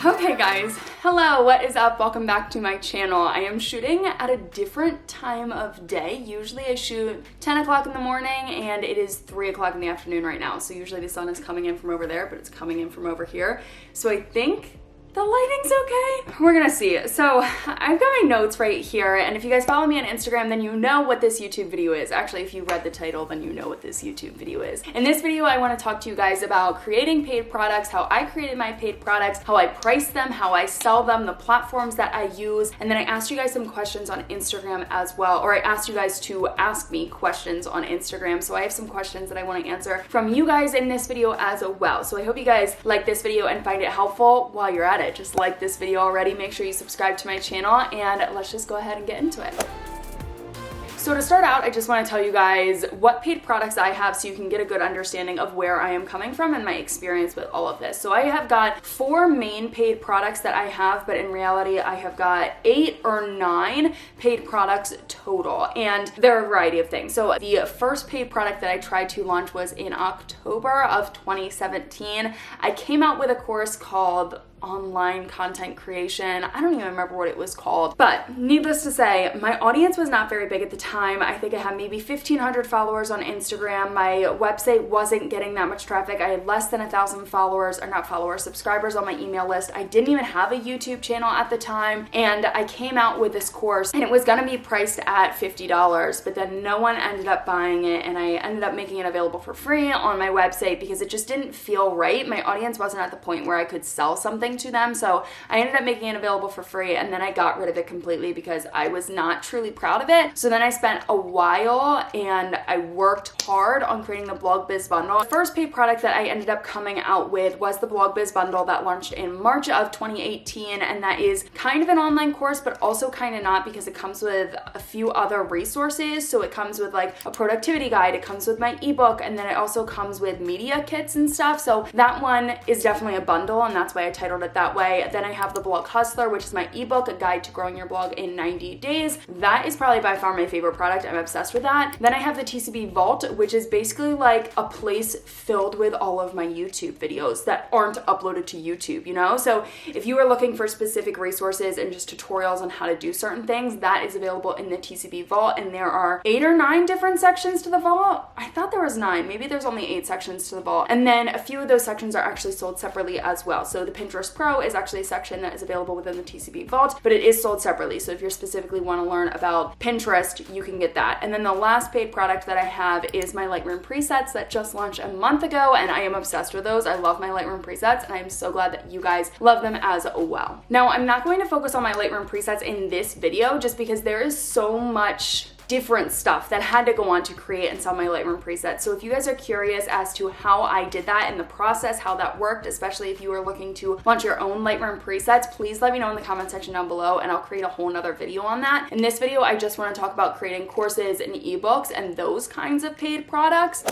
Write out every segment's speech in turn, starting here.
Okay guys, hello, what is up? Welcome back to my channel. I am shooting at a different time of day. Usually I shoot 10 o'clock in the morning and it is 3 o'clock in the afternoon right now. So usually the sun is coming in from over there, but it's coming in from over here. So I think the lighting's okay. We're gonna see. So I've got my notes right here, and if you guys follow me on Instagram, then you know what this YouTube video is. Actually, if you read the title, then you know what this YouTube video is. In this video, I wanna talk to you guys about creating paid products, how I created my paid products, how I price them, how I sell them, the platforms that I use, and then I asked you guys some questions on Instagram as well, or I asked you guys to ask me questions on Instagram. So I have some questions that I wanna answer from you guys in this video as well. So I hope you guys like this video and find it helpful while you're at it. Just like this video already, make sure you subscribe to my channel, and let's just go ahead and get into it. So to start out, I just want to tell you guys what paid products I have so you can get a good understanding of where I am coming from and my experience with all of this. So I have got 4 main paid products that I have, but in reality I have got 8 or 9 paid products total, and they're a variety of things. So the first paid product that I tried to launch was in October of 2017. I came out with a course called online content creation. I don't even remember what it was called, but needless to say, my audience was not very big at the time. I think I had maybe 1,500 followers on Instagram. My website wasn't getting that much traffic. I had less than 1,000 followers, or not followers, subscribers on my email list. I didn't even have a YouTube channel at the time, and I came out with this course and it was gonna be priced at $50, but then no one ended up buying it, and I ended up making it available for free on my website because it just didn't feel right. My audience wasn't at the point where I could sell something to them, so I ended up making it available for free, and then I got rid of it completely because I was not truly proud of it. So then I spent a while and I worked hard on creating the Blog Biz Bundle. The first paid product that I ended up coming out with was the Blog Biz Bundle that launched in March of 2018, and that is kind of an online course, but also kind of not, because it comes with a few other resources. So it comes with like a productivity guide, it comes with my ebook, and then it also comes with media kits and stuff. So that one is definitely a bundle, and that's why I titled it that way. Then I have the Blog Hustler, which is my ebook, a guide to growing your blog in 90 days. That is probably by far my favorite product. I'm obsessed with that. Then I have the TCB Vault, which is basically like a place filled with all of my YouTube videos that aren't uploaded to YouTube, you know? So if you are looking for specific resources and just tutorials on how to do certain things, that is available in the TCB Vault, and there are 8 or 9 different sections to the vault. I thought there was 9, maybe there's only 8 sections to the vault. And then a few of those sections are actually sold separately as well. So the Pinterest Pro is actually a section that is available within the TCB Vault, but it is sold separately. So if you specifically want to learn about Pinterest, you can get that. And then the last paid product that I have is my Lightroom Presets that just launched a month ago, and I am obsessed with those. I love my Lightroom Presets, and I am so glad that you guys love them as well. Now, I'm not going to focus on my Lightroom Presets in this video just because there is so much different stuff that had to go on to create and sell my Lightroom presets. So if you guys are curious as to how I did that and the process, how that worked, especially if you are looking to launch your own Lightroom presets, please let me know in the comment section down below, and I'll create a whole nother video on that. In this video, I just want to talk about creating courses and ebooks and those kinds of paid products.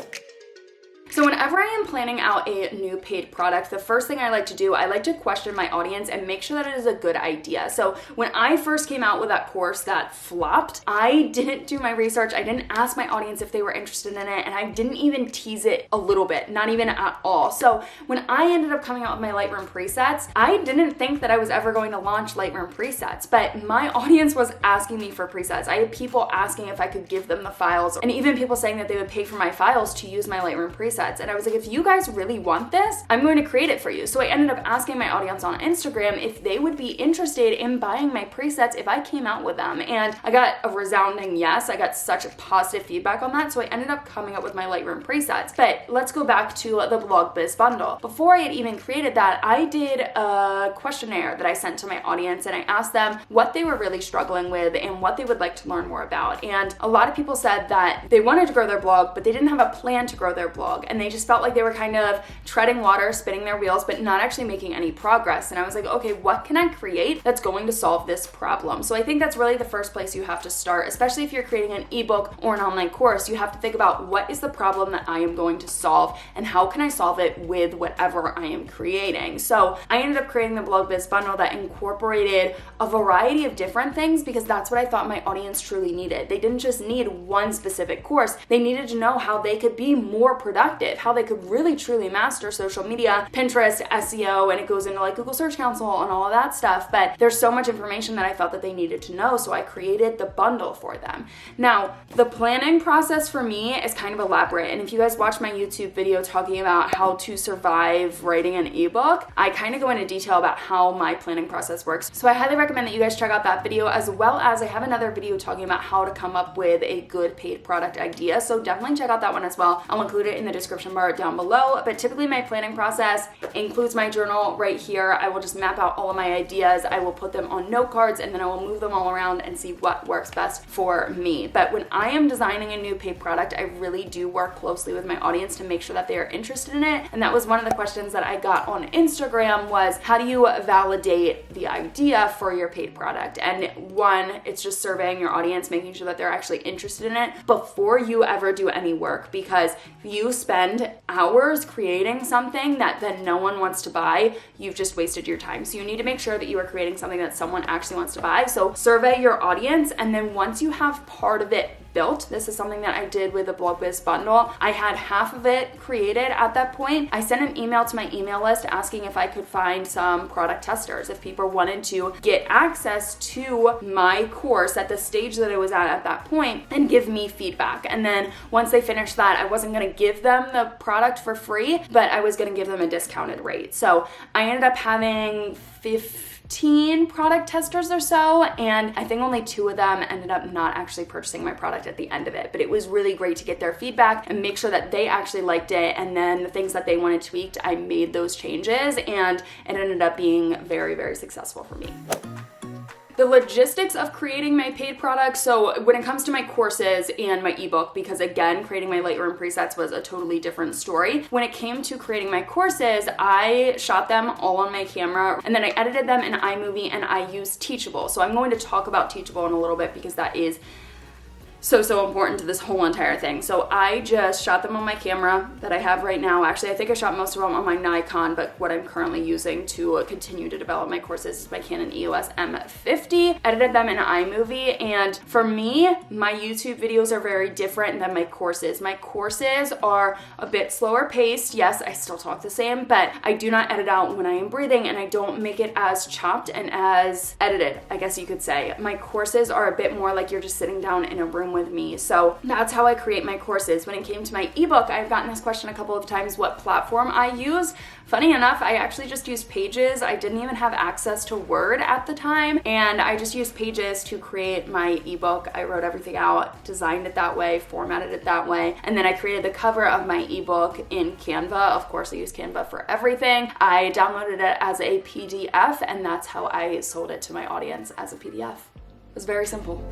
So whenever I am planning out a new paid product, the first thing I like to do, I like to question my audience and make sure that it is a good idea. So when I first came out with that course that flopped, I didn't do my research. I didn't ask my audience if they were interested in it, and I didn't even tease it a little bit, not even at all. So when I ended up coming out with my Lightroom presets, I didn't think that I was ever going to launch Lightroom presets, but my audience was asking me for presets. I had people asking if I could give them the files, and even people saying that they would pay for my files to use my Lightroom presets. And I was like, if you guys really want this, I'm going to create it for you. So I ended up asking my audience on Instagram if they would be interested in buying my presets if I came out with them. And I got a resounding yes. I got such positive feedback on that. So I ended up coming up with my Lightroom presets. But let's go back to the Blog Biz Bundle. Before I had even created that, I did a questionnaire that I sent to my audience, and I asked them what they were really struggling with and what they would like to learn more about. And a lot of people said that they wanted to grow their blog, but they didn't have a plan to grow their blog. And they just felt like they were kind of treading water, spinning their wheels, but not actually making any progress. And I was like, okay, what can I create that's going to solve this problem? So I think that's really the first place you have to start, especially if you're creating an ebook or an online course. You have to think about, what is the problem that I am going to solve, and how can I solve it with whatever I am creating? So I ended up creating the Blog Biz Bundle that incorporated a variety of different things, because that's what I thought my audience truly needed. They didn't just need one specific course. They needed to know how they could be more productive effective, how they could really truly master social media, Pinterest, SEO, and it goes into like Google Search Console and all of that stuff. But there's so much information that I felt that they needed to know, so I created the bundle for them. Now, the planning process for me is kind of elaborate, and if you guys watch my YouTube video talking about how to survive writing an ebook, I kind of go into detail about how my planning process works. So I highly recommend that you guys check out that video, as well as I have another video talking about how to come up with a good paid product idea. So definitely check out that one as well. I'll include it in the description bar down below. But typically my planning process includes my journal right here. I will just map out all of my ideas. I will put them on note cards, and then I will move them all around and see what works best for me. But when I am designing a new paid product, I really do work closely with my audience to make sure that they are interested in it. And that was one of the questions that I got on Instagram was, how do you validate the idea for your paid product? And one, it's just surveying your audience, making sure that they're actually interested in it before you ever do any work, because if you spend hours creating something that then no one wants to buy, you've just wasted your time. So you need to make sure that you are creating something that someone actually wants to buy. So survey your audience, and then once you have part of it built, this is something that I did with the Blog Biz bundle. I had half of it created at that point. I sent an email to my email list asking if I could find some product testers, if people wanted to get access to my course at the stage that I was at that point and give me feedback. And then once they finished that, I wasn't going to give them the product for free, but I was going to give them a discounted rate. So I ended up having 15 product testers or so, and I think only 2 of them ended up not actually purchasing my product at the end of it. But it was really great to get their feedback and make sure that they actually liked it, and then the things that they wanted tweaked, I made those changes, and it ended up being very, very successful for me. The logistics of creating my paid products. So when it comes to my courses and my ebook, because again, creating my Lightroom presets was a totally different story. When it came to creating my courses, I shot them all on my camera, and then I edited them in iMovie, and I used Teachable. So I'm going to talk about Teachable in a little bit because that is so important to this whole entire thing. So I just shot them on my camera that I have right now. Actually, I think I shot most of them on my Nikon, but what I'm currently using to continue to develop my courses is my Canon EOS M50. Edited them in iMovie, and for me, my YouTube videos are very different than my courses. My courses are a bit slower paced. Yes, I still talk the same, but I do not edit out when I am breathing, and I don't make it as chopped and as edited, I guess you could say. My courses are a bit more like you're just sitting down in a room with me. So that's how I create my courses. When it came to my ebook, I've gotten this question a couple of times, what platform I use. Funny enough, I actually just used Pages. I didn't even have access to Word at the time, and I just used Pages to create my ebook. I wrote everything out, designed it that way, formatted it that way, and then I created the cover of my ebook in Canva. Of course, I use Canva for everything. I downloaded it as a PDF, and that's how I sold it to my audience, as a PDF. It was very simple.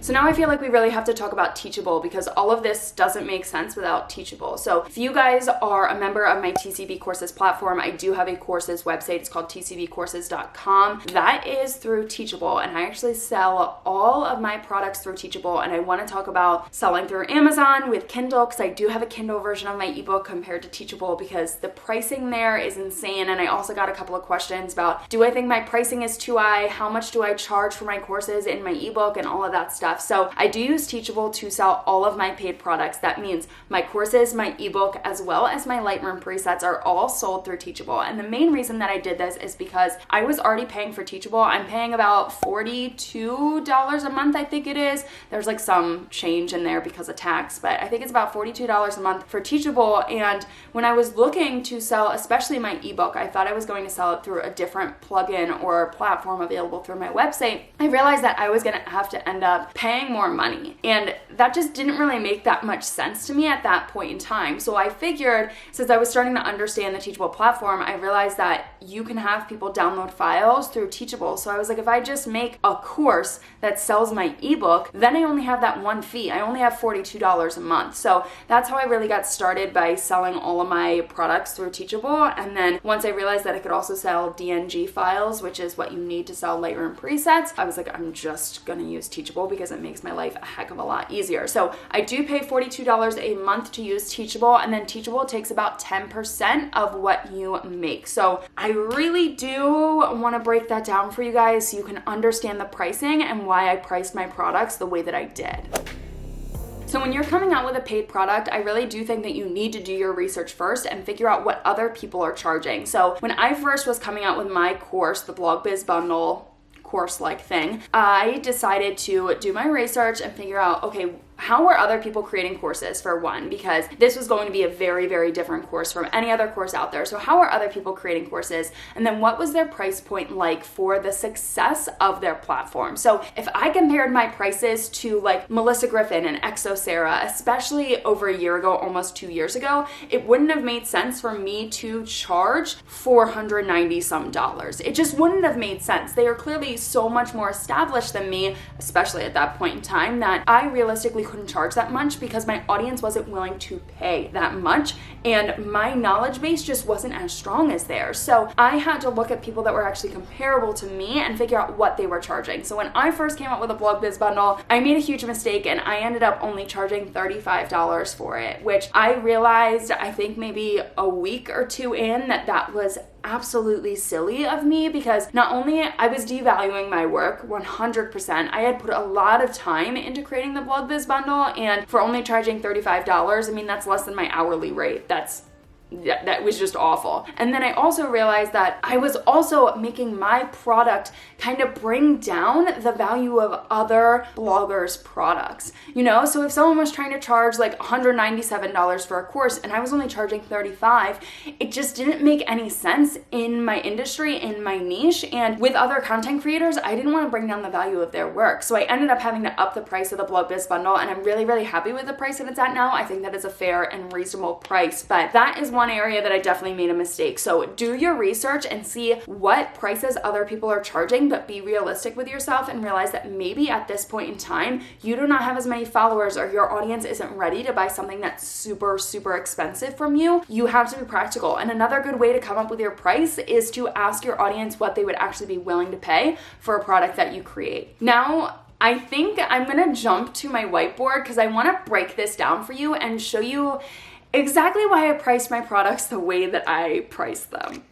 So now I feel like we really have to talk about Teachable, because all of this doesn't make sense without Teachable. So if you guys are a member of my TCB Courses platform, I do have a courses website. It's called tcbcourses.com. That is through Teachable, and I actually sell all of my products through Teachable, and I want to talk about selling through Amazon with Kindle, because I do have a Kindle version of my ebook compared to Teachable, because the pricing there is insane. And I also got a couple of questions about, do I think my pricing is too high? How much do I charge for my courses in my ebook and all of that stuff? So I do use Teachable to sell all of my paid products. That means my courses, my ebook, as well as my Lightroom presets are all sold through Teachable. And the main reason that I did this is because I was already paying for Teachable. I'm paying about $42 a month, I think it is. There's like some change in there because of tax, but I think it's about $42 a month for Teachable. And when I was looking to sell, especially my ebook, I thought I was going to sell it through a different plugin or platform available through my website. I realized that I was going to have to end up paying more money, and that just didn't really make that much sense to me at that point in time. So I figured, since I was starting to understand the Teachable platform, I realized that you can have people download files through Teachable. So I was like, if I just make a course that sells my ebook, then I only have that one fee. I only have $42 a month. So that's how I really got started, by selling all of my products through Teachable. And then once I realized that I could also sell DNG files, which is what you need to sell Lightroom presets, I was like, I'm just gonna use Teachable because it makes my life a heck of a lot easier. So I do pay $42 a month to use Teachable, and then Teachable takes about 10% of what you make. So I really do want to break that down for you guys so you can understand the pricing and why I priced my products the way that I did. So when you're coming out with a paid product, I really do think that you need to do your research first and figure out what other people are charging. So when I first was coming out with my course, the Blog Biz Bundle course-like thing, I decided to do my research and figure out, okay, how are other people creating courses, for one, because this was going to be a very, very different course from any other course out there. So how are other people creating courses? And then what was their price point like for the success of their platform? So if I compared my prices to like Melissa Griffin and Exo Sarah, especially over a year ago, almost 2 years ago, it wouldn't have made sense for me to charge $490 some. It just wouldn't have made sense. They are clearly so much more established than me, especially at that point in time, that I realistically couldn't charge that much because my audience wasn't willing to pay that much and my knowledge base just wasn't as strong as theirs. So I had to look at people that were actually comparable to me and figure out what they were charging. So when I first came up with a Blog Biz Bundle, I made a huge mistake and I ended up only charging $35 for it, which I realized, I think maybe a week or two in, that was absolutely silly of me, because not only I was devaluing my work 100%, I had put a lot of time into creating the Blog Biz Bundle, and for only charging $35, I mean, that's less than my hourly rate. That was just awful. And then I also realized that I was also making my product kind of bring down the value of other bloggers' products. You know, so if someone was trying to charge like $197 for a course and I was only charging $35, it just didn't make any sense in my industry, in my niche, and with other content creators, I didn't want to bring down the value of their work. So I ended up having to up the price of the Blog Biz Bundle, and I'm really, really happy with the price that it's at now. I think that is a fair and reasonable price, but that is one area that I definitely made a mistake. So do your research and see what prices other people are charging, but be realistic with yourself and realize that maybe at this point in time, you do not have as many followers or your audience isn't ready to buy something that's super, super expensive from you. You have to be practical. And another good way to come up with your price is to ask your audience what they would actually be willing to pay for a product that you create. Now, I think I'm gonna jump to my whiteboard because I wanna break this down for you and show you exactly why I price my products the way that I price them.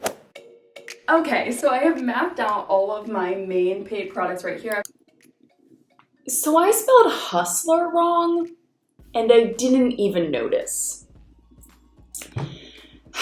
Okay, so I have mapped out all of my main paid products right here. So I spelled hustler wrong, and I didn't even notice.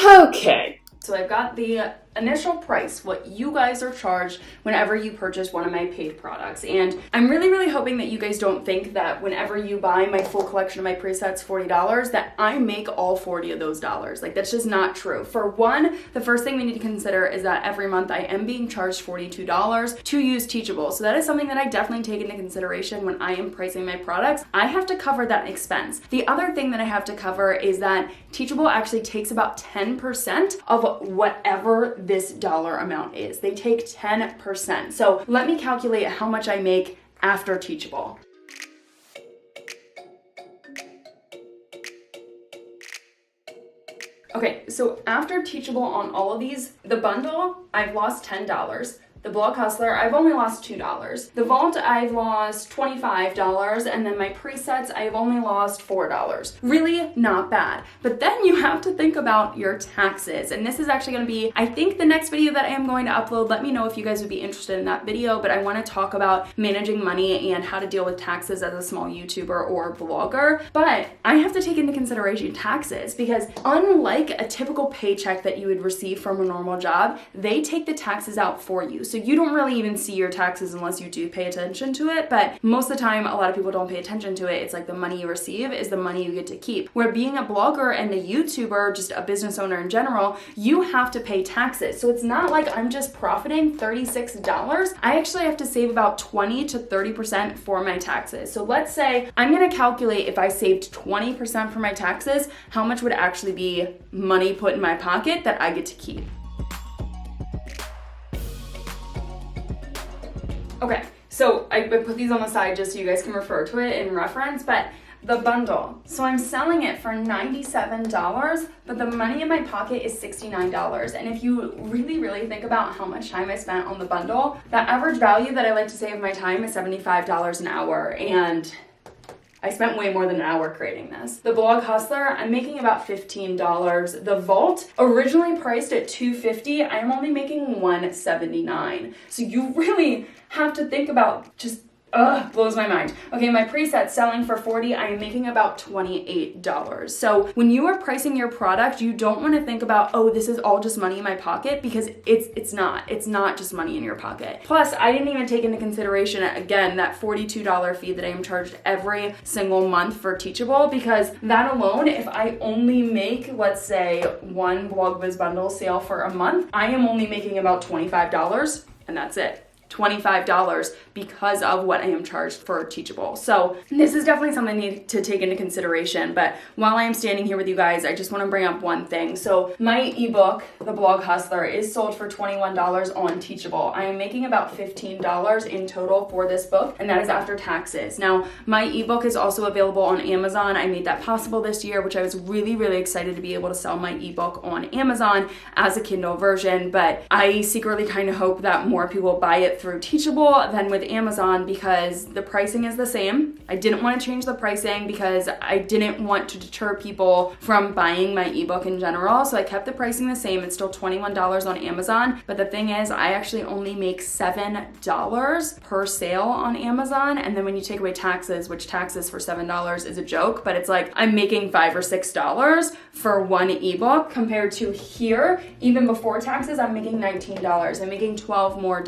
Okay, so I've got the initial price, what you guys are charged whenever you purchase one of my paid products. And I'm really, really hoping that you guys don't think that whenever you buy my full collection of my presets, $40, that I make all 40 of those dollars. Like, that's just not true. For one, the first thing we need to consider is that every month I am being charged $42 to use Teachable. So that is something that I definitely take into consideration when I am pricing my products. I have to cover that expense. The other thing that I have to cover is that Teachable actually takes about 10% of whatever this dollar amount is. They take 10%. So let me calculate how much I make after Teachable. Okay, so after Teachable on all of these, the bundle, I've lost $10. The Blog Hustler, I've only lost $2. The Vault, I've lost $25, and then my presets, I've only lost $4. Really not bad. But then you have to think about your taxes, and this is actually gonna be, I think, the next video that I am going to upload. Let me know if you guys would be interested in that video, but I wanna talk about managing money and how to deal with taxes as a small YouTuber or blogger. But I have to take into consideration taxes, because unlike a typical paycheck that you would receive from a normal job, they take the taxes out for you. So you don't really even see your taxes unless you do pay attention to it, but most of the time, a lot of people don't pay attention to it. It's like the money you receive is the money you get to keep. Where being a blogger and a YouTuber, just a business owner in general, you have to pay taxes. So it's not like I'm just profiting $36. I actually have to save about 20 to 30% for my taxes. So let's say I'm gonna calculate if I saved 20% for my taxes, how much would actually be money put in my pocket that I get to keep. Okay, so I put these on the side just so you guys can refer to it in reference, but the bundle. So I'm selling it for $97, but the money in my pocket is $69. And if you really, really think about how much time I spent on the bundle, the average value that I like to say of my time is $75 an hour. And I spent way more than an hour creating this. The Blog Hustler, I'm making about $15. The Vault, originally priced at $250, I am only making $179. So you really have to think about just blows my mind. Okay, my presets selling for $40, I am making about $28. So when you are pricing your product, you don't want to think about, oh, this is all just money in my pocket, because it's not. It's not just money in your pocket. Plus, I didn't even take into consideration, again, that $42 fee that I am charged every single month for Teachable, because that alone, if I only make, let's say, one Blog Biz bundle sale for a month, I am only making about $25, and that's it. $25 because of what I am charged for Teachable. So this is definitely something I need to take into consideration. But while I am standing here with you guys, I just want to bring up one thing. So my ebook, The Blog Hustler, is sold for $21 on Teachable. I am making about $15 in total for this book, and that is after taxes. Now, my ebook is also available on Amazon. I made that possible this year, which I was really, really excited to be able to sell my ebook on Amazon as a Kindle version. But I secretly kind of hope that more people buy it through Teachable than with Amazon, because the pricing is the same. I didn't want to change the pricing because I didn't want to deter people from buying my ebook in general. So I kept the pricing the same. It's still $21 on Amazon. But the thing is, I actually only make $7 per sale on Amazon. And then when you take away taxes, which taxes for $7 is a joke, but it's like I'm making $5 or $6 for one ebook, compared to here, even before taxes, I'm making $19. I'm making $12 more.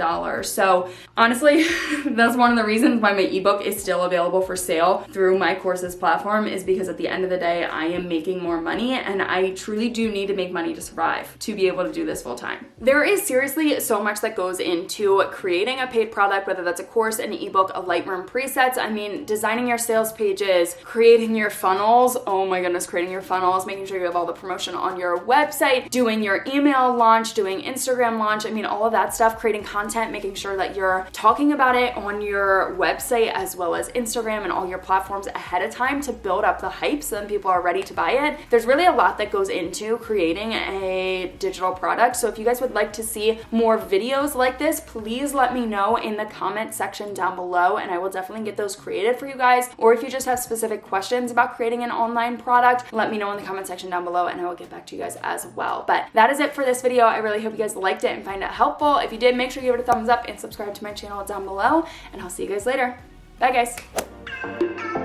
So honestly, that's one of the reasons why my ebook is still available for sale through my courses platform, is because at the end of the day, I am making more money, and I truly do need to make money to survive, to be able to do this full time. There is seriously so much that goes into creating a paid product, whether that's a course, an ebook, a Lightroom Presets. I mean, designing your sales pages, creating your funnels. Oh my goodness, creating your funnels, making sure you have all the promotion on your website, doing your email launch, doing Instagram launch. I mean, all of that stuff, creating content, making sure that you're talking about it on your website as well as Instagram and all your platforms ahead of time to build up the hype so then people are ready to buy it. There's really a lot that goes into creating a digital product. So if you guys would like to see more videos like this, please let me know in the comment section down below, and I will definitely get those created for you guys. Or if you just have specific questions about creating an online product, let me know in the comment section down below and I will get back to you guys as well. But that is it for this video. I really hope you guys liked it and find it helpful. If you did, make sure you give it a thumbs up and subscribe to my channel down below, and I'll see you guys later. Bye guys.